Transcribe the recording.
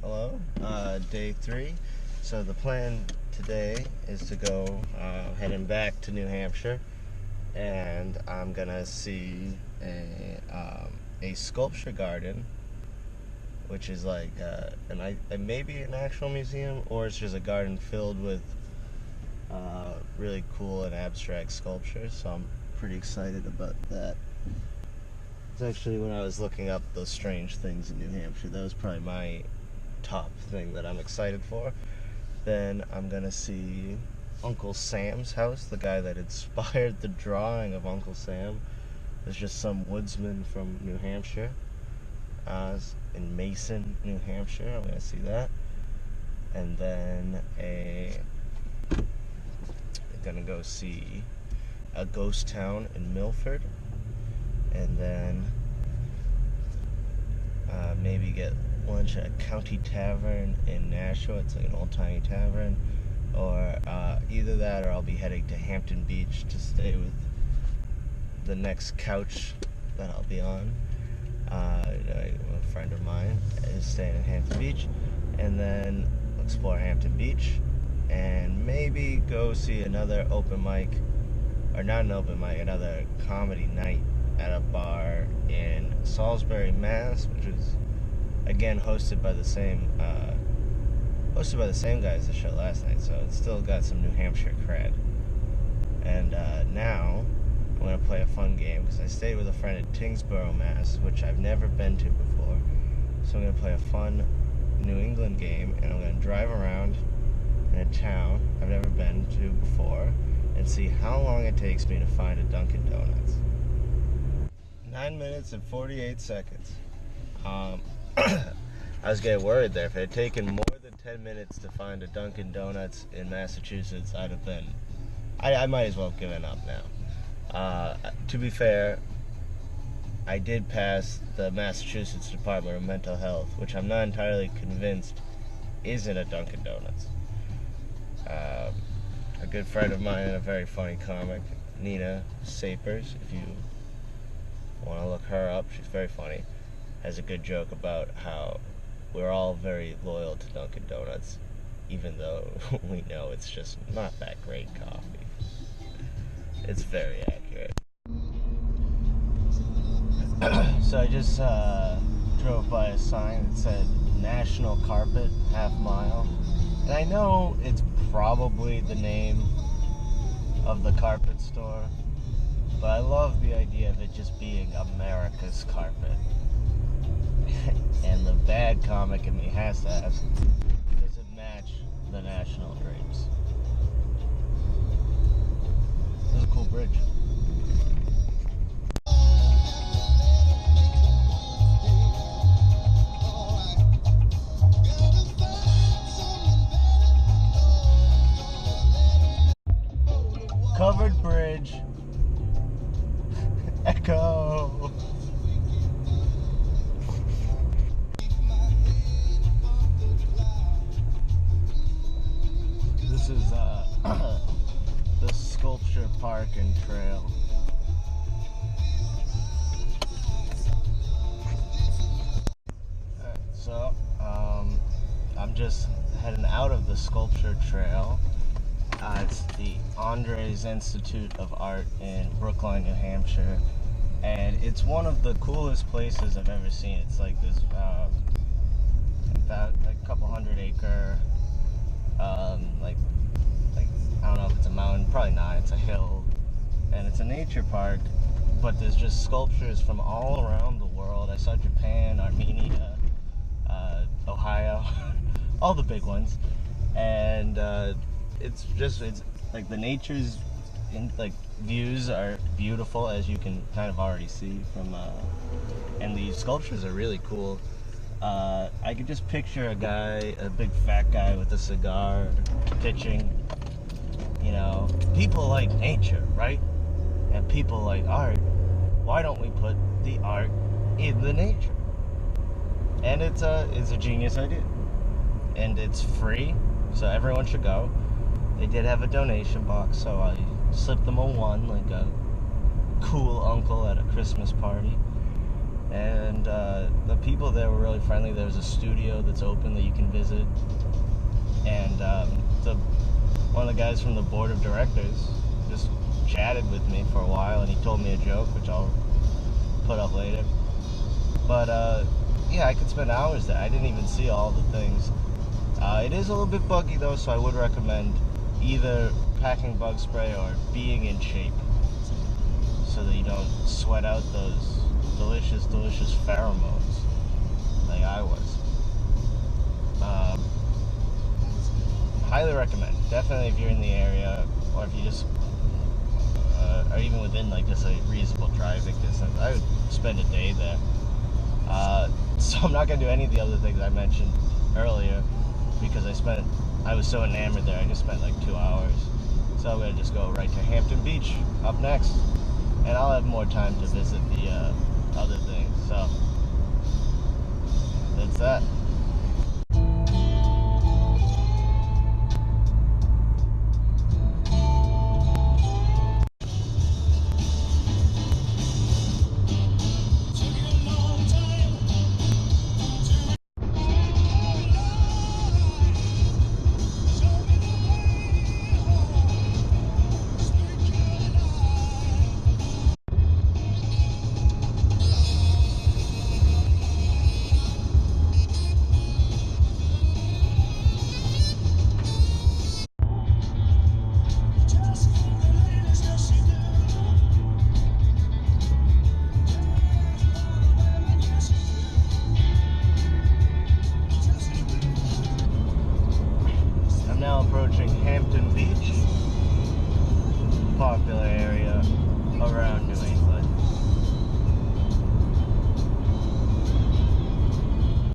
Hello, day 3. So the plan today is to go heading back to New Hampshire, and I'm gonna see a sculpture garden, which is like maybe an actual museum, or it's just a garden filled with really cool and abstract sculptures. So I'm pretty excited about that. It's actually, when I was looking up those strange things in New Hampshire, that was probably my top thing that I'm excited for. Then I'm gonna see Uncle Sam's house, the guy that inspired the drawing of Uncle Sam. There's just some woodsman from New Hampshire, in Mason, New Hampshire. I'm gonna see that. And then I'm gonna go see a ghost town in Milford. And then maybe get lunch at County Tavern in Nashua. It's like an old-timey tavern. Or either that, or I'll be heading to Hampton Beach to stay with the next couch that I'll be on. A friend of mine is staying in Hampton Beach. And then explore Hampton Beach. And maybe go see another open mic, or not an open mic, another comedy night at a bar in Salisbury, Mass, which is again hosted by the same guy as the show last night, so it's still got some New Hampshire cred. And now I'm gonna play a fun game because I stayed with a friend in Tingsboro, Mass, which I've never been to before. So I'm gonna play a fun New England game, and I'm gonna drive around in a town I've never been to before and see how long it takes me to find a Dunkin' Donuts. 9 minutes and 48 seconds. I was getting worried there. If it had taken more than 10 minutes to find a Dunkin' Donuts in Massachusetts, I might as well have given up now. To be fair, I did pass the Massachusetts Department of Mental Health, which I'm not entirely convinced isn't a Dunkin' Donuts. A good friend of mine and a very funny comic, Nina Sapers, if you want to look her up, she's very funny, has a good joke about how we're all very loyal to Dunkin' Donuts, even though we know it's just not that great coffee. It's very accurate. So I just drove by a sign that said National Carpet, half mile. And I know it's probably the name of the carpet store, but I love the idea of it just being America's Carpet. And the bad comic in me has to ask, does it match the national drapes? This is a cool bridge. Covered bridge. Echo. This is the Sculpture Park and Trail. Alright, so I'm just heading out of the Sculpture Trail. It's the Andres Institute of Art in Brookline, New Hampshire, and it's one of the coolest places I've ever seen. It's like this, about like a couple 100-acre, like I don't know if it's a mountain, probably not. It's a hill, and it's a nature park. But there's just sculptures from all around the world. I saw Japan, Armenia, Ohio, all the big ones, and it's like the nature's views are beautiful, as you can kind of already see from and the sculptures are really cool. I could just picture a big fat guy with a cigar pitching, people like nature, right? And people like art. Why don't we put the art in the nature? And it's a genius idea, and it's free, so everyone should go. They did have a donation box, so I slipped them a 1, like a cool uncle at a Christmas party. and the people there were really friendly. There's a studio that's open that you can visit, and one of the guys from the board of directors just chatted with me for a while, and he told me a joke, which I'll put up later. But yeah, I could spend hours there. I didn't even see all the things. It is a little bit buggy though, so I would recommend either packing bug spray or being in shape so that you don't sweat out those delicious pheromones like I was. Highly recommend. Definitely if you're in the area, or if you just are even within like just a reasonable driving distance. I would spend a day there. So I'm not going to do any of the other things I mentioned earlier because I was so enamored there. I just spent like 2 hours. So I'm going to just go right to Hampton Beach up next. And I'll have more time to visit the other things. So that's that.